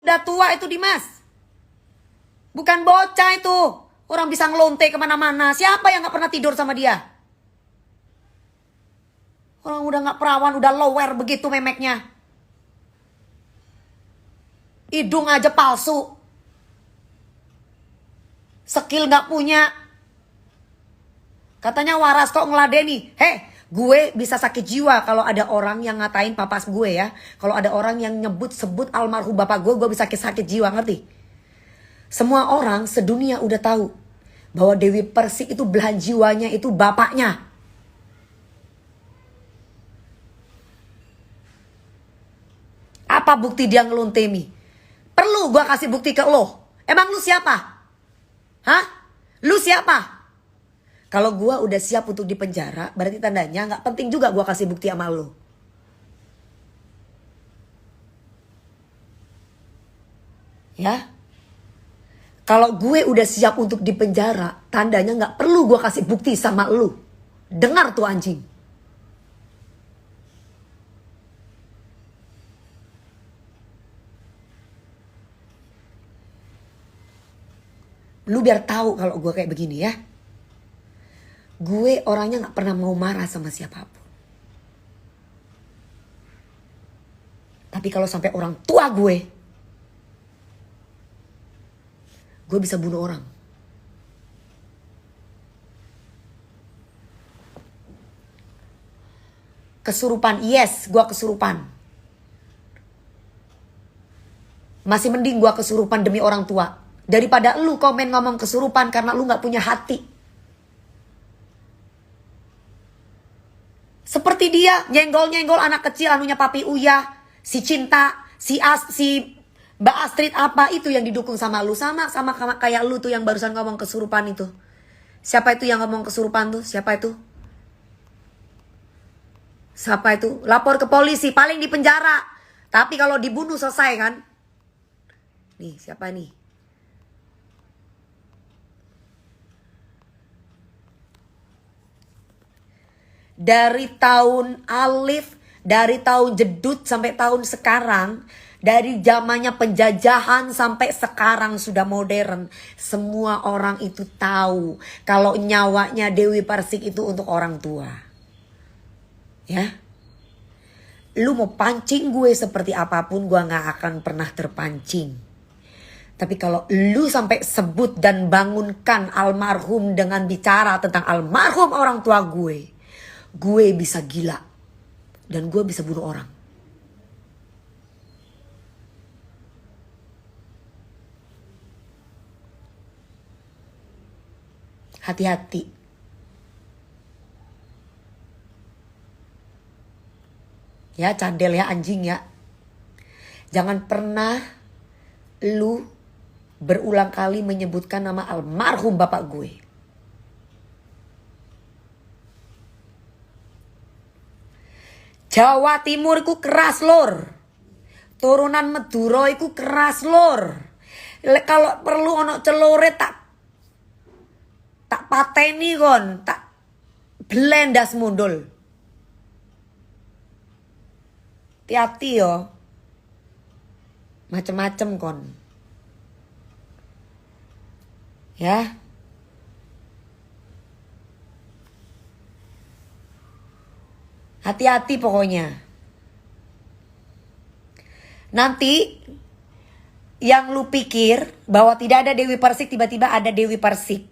Udah tua itu Dimas. Bukan bocah itu. Orang bisa ngelonte kemana-mana. Siapa yang gak pernah tidur sama dia? Orang udah gak perawan, udah lower begitu memeknya. Hidung aja palsu. Skill gak punya. Katanya waras kok ngeladeni. Gue bisa sakit jiwa kalau ada orang yang ngatain papas gue ya. Kalau ada orang yang sebut almarhum bapak gue bisa sakit jiwa, ngerti? Semua orang sedunia udah tahu bahwa Dewi Persik itu belahan jiwanya itu bapaknya. Apa bukti dia ngeluntemi? Perlu gue kasih bukti ke lo? Emang lu siapa? Hah? Lu siapa? Kalau gue udah siap untuk dipenjara, berarti tandanya gak penting juga gue kasih bukti sama lo. Ya? Kalau gue udah siap untuk dipenjara, tandanya gak perlu gue kasih bukti sama lo. Dengar tuh anjing. Lu biar tahu kalau gue kayak begini ya. Gue orangnya gak pernah mau marah sama siapapun. Tapi kalau sampai orang tua gue bisa bunuh orang. Kesurupan, yes, gue kesurupan. Masih mending gue kesurupan demi orang tua daripada lu komen ngomong kesurupan karena lu gak punya hati. Seperti dia nyenggol-nyenggol anak kecil anunya Papi Uya, si Cinta, si Mbak Astrid apa itu yang didukung sama lu. Sama kayak lu tuh yang barusan ngomong kesurupan itu. Siapa itu yang ngomong kesurupan tuh? Siapa itu? Siapa itu? Lapor ke polisi, paling di penjara. Tapi kalau dibunuh selesai kan? Nih, siapa nih? Dari tahun Alif, dari tahun Jedut sampai tahun sekarang, dari zamannya penjajahan sampai sekarang sudah modern, semua orang itu tahu kalau nyawanya Dewi Persik itu untuk orang tua. Ya. Lu mau pancing gue seperti apapun, gue gak akan pernah terpancing. Tapi kalau lu sampai sebut dan bangunkan almarhum dengan bicara tentang almarhum orang tua gue bisa gila. Dan gue bisa bunuh orang. Hati-hati. Ya, cadel ya, anjing ya. Jangan pernah lu berulang kali menyebutkan nama almarhum bapak gue. Jawa Timur iku keras lor. Turunan Madura iku keras lor. Kalau perlu ono celore tak pateni kon, tak blendas mundul. Hati-hati yo. Macem-macem kon. Ya. Hati-hati pokoknya. Nanti yang lu pikir bahwa tidak ada Dewi Persik, tiba-tiba ada Dewi Persik.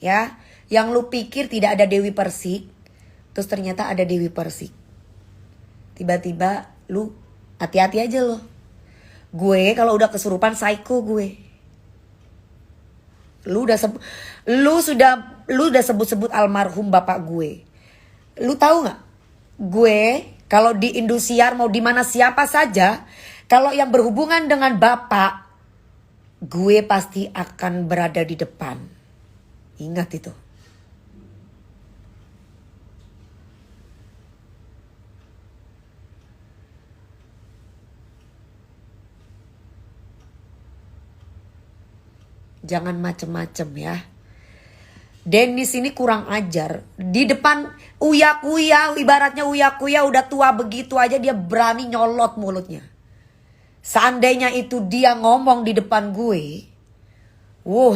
Ya, yang lu pikir tidak ada Dewi Persik, terus ternyata ada Dewi Persik. Tiba-tiba lu hati-hati aja lo. Gue kalau udah kesurupan psycho gue. Lu udah sebut-sebut almarhum bapak gue. Lu tahu nggak? Gue kalau di Indosiar mau di mana siapa saja, kalau yang berhubungan dengan bapak, gue pasti akan berada di depan. Ingat itu. Jangan macem-macem ya. Dennis ini kurang ajar. Di depan Uya Kuya, ibaratnya Uya Kuya udah tua begitu aja dia berani nyolot mulutnya. Seandainya itu dia ngomong di depan gue,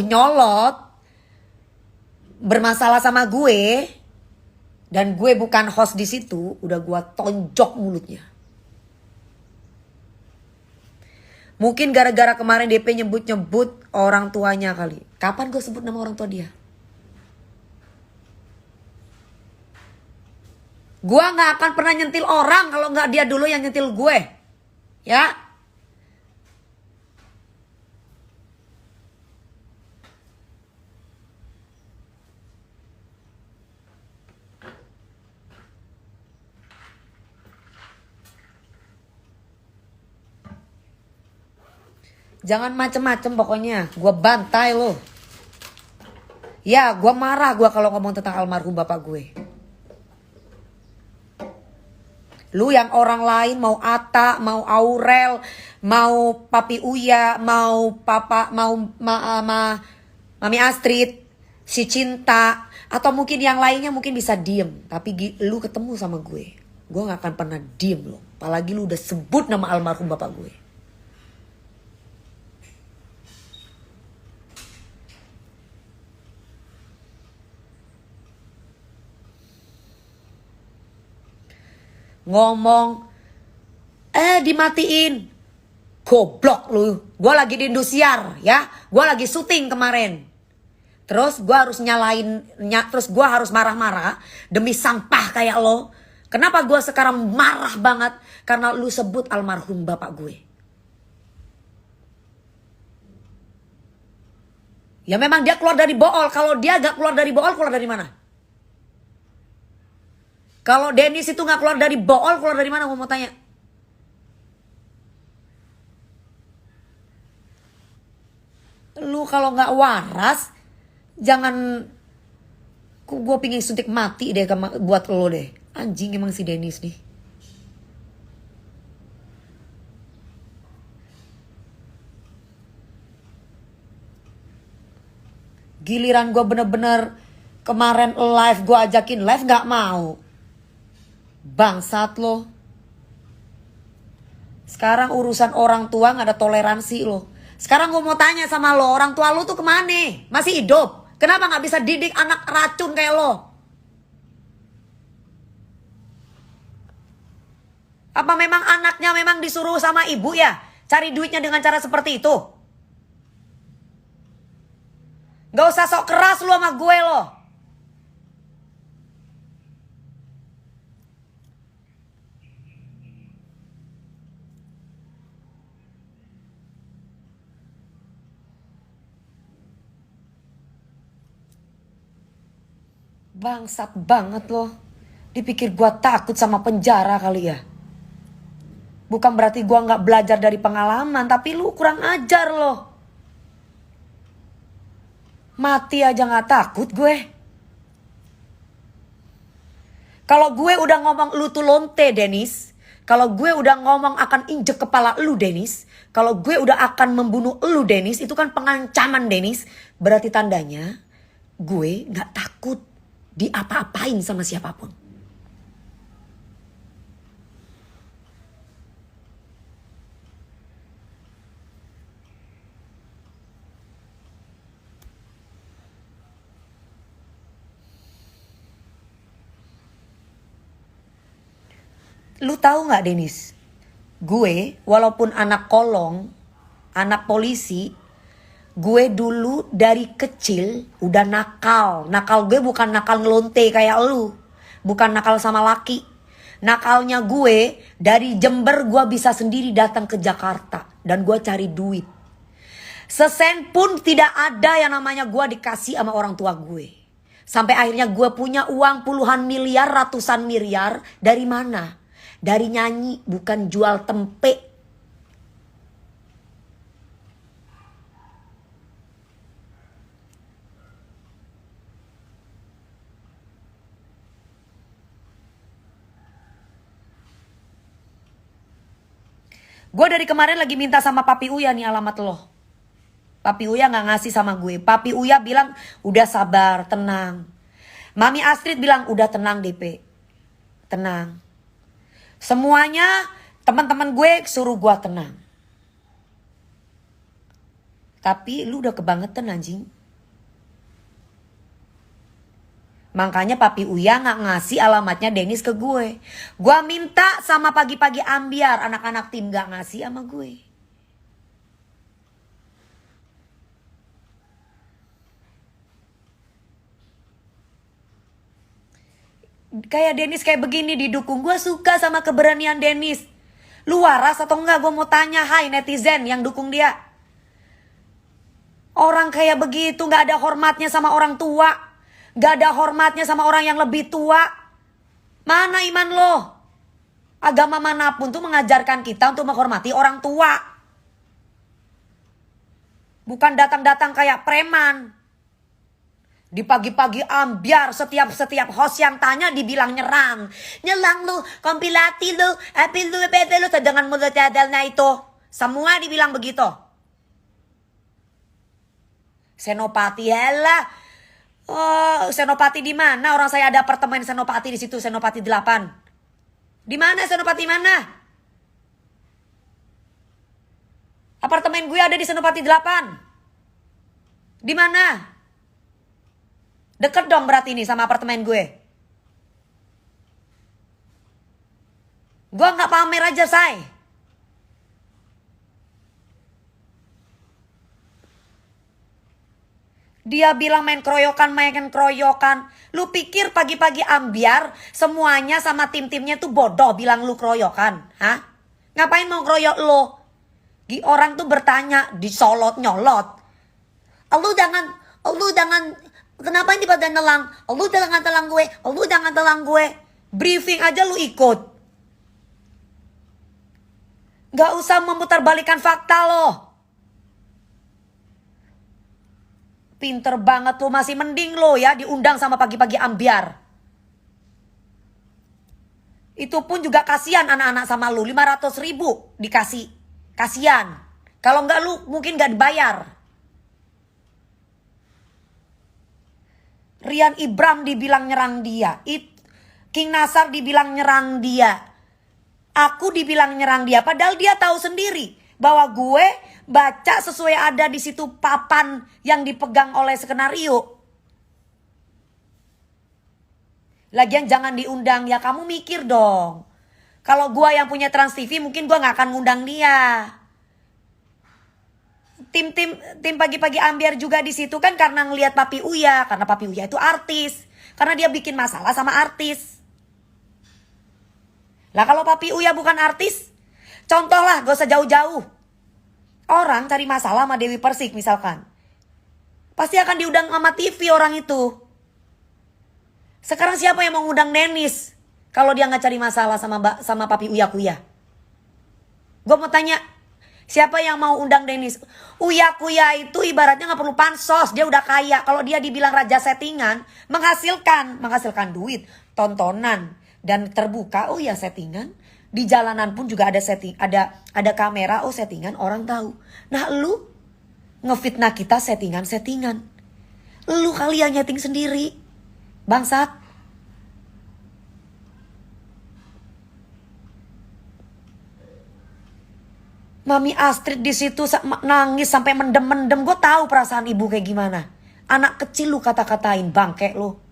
nyolot, bermasalah sama gue, dan gue bukan host di situ, udah gue tonjok mulutnya. Mungkin gara-gara kemarin DP nyebut-nyebut orang tuanya kali. Kapan gue sebut nama orang tua dia? Gue gak akan pernah nyentil orang kalau gak dia dulu yang nyentil gue. Ya. Jangan macem-macem pokoknya. Gue bantai lo. Ya, gue marah gue kalau ngomong tentang almarhum bapak gue. Lu yang orang lain mau Ata, mau Aurel, mau Papi Uya, mau Papa, mau Mami Astrid, si Cinta, atau mungkin yang lainnya mungkin bisa diem. Tapi lu ketemu sama gue gak akan pernah diem lo. Apalagi lu udah sebut nama almarhum bapak gue. Ngomong dimatiin. Goblok lu. Gue lagi di Indosiar ya. Gue lagi syuting kemarin. Terus gue harus terus gue harus marah-marah demi sampah kayak lo. Kenapa gue sekarang marah banget? Karena lu sebut almarhum bapak gue. Ya memang dia keluar dari bool. Kalau dia gak keluar dari bool, keluar dari mana? Kalau Dennis itu gak keluar dari bool, keluar dari mana? Gue mau tanya. Lu kalau gak waras, jangan. Gue pingin suntik mati deh buat lo deh. Anjing emang si Dennis nih. Giliran gue bener-bener kemarin live, gue ajakin live gak mau. Bangsat lo. Sekarang urusan orang tua gak ada toleransi lo. Sekarang gue mau tanya sama lo, orang tua lo tuh kemana? Masih hidup? Kenapa gak bisa didik anak racun kayak lo? Apa memang anaknya memang disuruh sama ibu ya? Cari duitnya dengan cara seperti itu? Gak usah sok keras lo sama gue lo. Bangsat banget loh. Dipikir gua takut sama penjara kali ya. Bukan berarti gua gak belajar dari pengalaman. Tapi lu kurang ajar loh. Mati aja gak takut gue. Kalau gue udah ngomong lu tuh lonte Dennis. Kalau gue udah ngomong akan injek kepala lu Dennis. Kalau gue udah akan membunuh lu Dennis. Itu kan pengancaman Dennis. Berarti tandanya gue gak takut diapa-apain sama siapapun. Lu tahu gak Dennis? Gue walaupun anak kolong, anak polisi, gue dulu dari kecil udah nakal. Nakal gue bukan nakal ngelonte kayak lu. Bukan nakal sama laki. Nakalnya gue dari Jember gue bisa sendiri datang ke Jakarta. Dan gue cari duit. Sesen pun tidak ada yang namanya gue dikasih sama orang tua gue. Sampai akhirnya gue punya uang puluhan miliar, ratusan miliar. Dari mana? Dari nyanyi, bukan jual tempe. Gue dari kemarin lagi minta sama Papi Uya nih alamat lo. Papi Uya gak ngasih sama gue. Papi Uya bilang udah sabar, tenang. Mami Astrid bilang udah tenang DP. Tenang. Semuanya teman-teman gue suruh gue tenang. Tapi lu udah kebangetan anjing. Makanya Papi Uya gak ngasih alamatnya Dennis ke gue. Gue minta sama Pagi-Pagi Ambiar, anak-anak tim gak ngasih sama gue. Kayak Dennis kayak begini didukung. Gue suka sama keberanian Dennis. Lu waras atau enggak? Gue mau tanya, hai netizen yang dukung dia. Orang kayak begitu gak ada hormatnya sama orang tua. Gak ada hormatnya sama orang yang lebih tua. Mana iman lo? Agama manapun tuh mengajarkan kita untuk menghormati orang tua. Bukan datang-datang kayak preman. Di Pagi-Pagi Ambiar setiap host yang tanya dibilang nyerang. Nyelang lu, kompilati lu, api lu, pepe lu, dengan mulut cadalnya itu. Semua dibilang begitu. Senopati helah. Oh, Senopati di mana? Orang saya ada apartemen Senopati di situ, Senopati 8. Di mana Senopati mana? Apartemen gue ada di Senopati 8. Di mana? Deket dong berarti ini sama apartemen gue. Gue nggak pamer aja, say. Dia bilang main keroyokan. Lu pikir Pagi-Pagi Ambiar semuanya sama tim-timnya tuh bodoh bilang lu keroyokan? Hah? Ngapain mau keroyok lo? Orang tuh bertanya, disolot nyolot. Lu jangan, kenapa ini pada nelang? Lu jangan telang gue. Briefing aja lu ikut. Gak usah memutarbalikkan fakta lo. Pinter banget tuh, masih mending lo ya diundang sama Pagi-Pagi Ambiar. Itu pun juga kasihan anak-anak sama lu, 500.000 dikasih. Kasihan. Kalau enggak lu mungkin gak dibayar. Rian Ibram dibilang nyerang dia. King Nasar dibilang nyerang dia. Aku dibilang nyerang dia. Padahal dia tahu sendiri bahwa gue baca sesuai ada di situ papan yang dipegang oleh skenario. Lagian jangan diundang, ya kamu mikir dong. Kalau gue yang punya Trans TV mungkin gue gak akan ngundang dia. Tim Pagi-Pagi Ambiar juga di situ kan karena ngelihat Papi Uya, karena Papi Uya itu artis, karena dia bikin masalah sama artis. Lah kalau Papi Uya bukan artis, contoh lah, gak usah jauh-jauh. Orang cari masalah sama Dewi Persik misalkan, pasti akan diundang sama TV orang itu. Sekarang siapa yang mau ngundang Dennis kalau dia nggak cari masalah sama Papi Uya Kuya? Gue mau tanya, siapa yang mau undang Dennis? Uya Kuya itu ibaratnya nggak perlu pansos, dia udah kaya. Kalau dia dibilang raja settingan, menghasilkan duit, tontonan dan terbuka. Oh ya settingan. Di jalanan pun juga ada ada kamera, oh settingan, orang tahu. Nah lu ngefitnah kita settingan. Lu kali yang nyeting sendiri. Bangsat. Mami Astrid di situ nangis sampai mendem-mendem. Gue tahu perasaan ibu kayak gimana. Anak kecil lu kata-katain, bangke lu.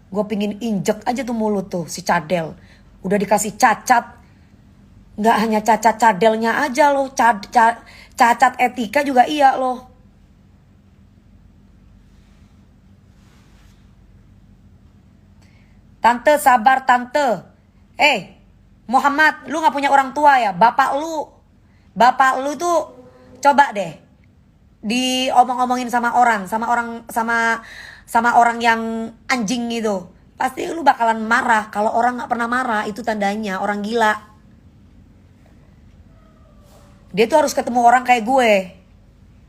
Gue pingin injek aja tuh mulut tuh si cadel. Udah dikasih cacat. Gak hanya cacat cadelnya aja loh. Cacat etika juga iya loh. Tante sabar tante. Muhammad, lu gak punya orang tua ya? Bapak lu tuh coba deh diomong-omongin sama orang yang anjing gitu. Pasti lu bakalan marah. Kalau orang gak pernah marah, itu tandanya orang gila. Dia tuh harus ketemu orang kayak gue,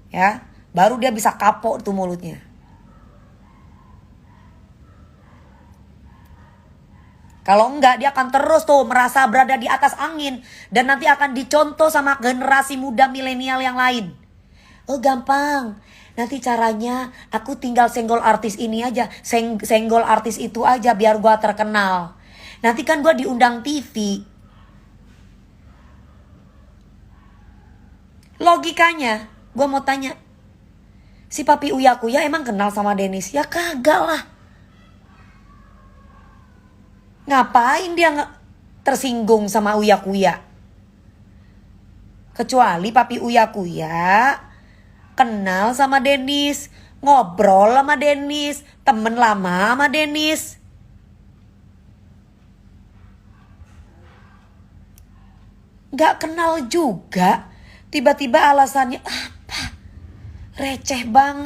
ya, baru dia bisa kapok tuh mulutnya. Kalau enggak, dia akan terus tuh merasa berada di atas angin. Dan nanti akan dicontoh sama generasi muda milenial yang lain. Oh gampang. Nanti caranya aku tinggal senggol artis ini aja. Senggol artis itu aja biar gua terkenal. Nanti kan gua diundang TV. Logikanya, gue mau tanya, si Papi Uya Kuya emang kenal sama Dennis? Ya kagak lah. Ngapain dia tersinggung sama Uya Kuya? Kecuali Papi Uya Kuya kenal sama Dennis, ngobrol sama Dennis, temen lama sama Dennis. Gak kenal juga. Tiba-tiba alasannya apa? Receh banget.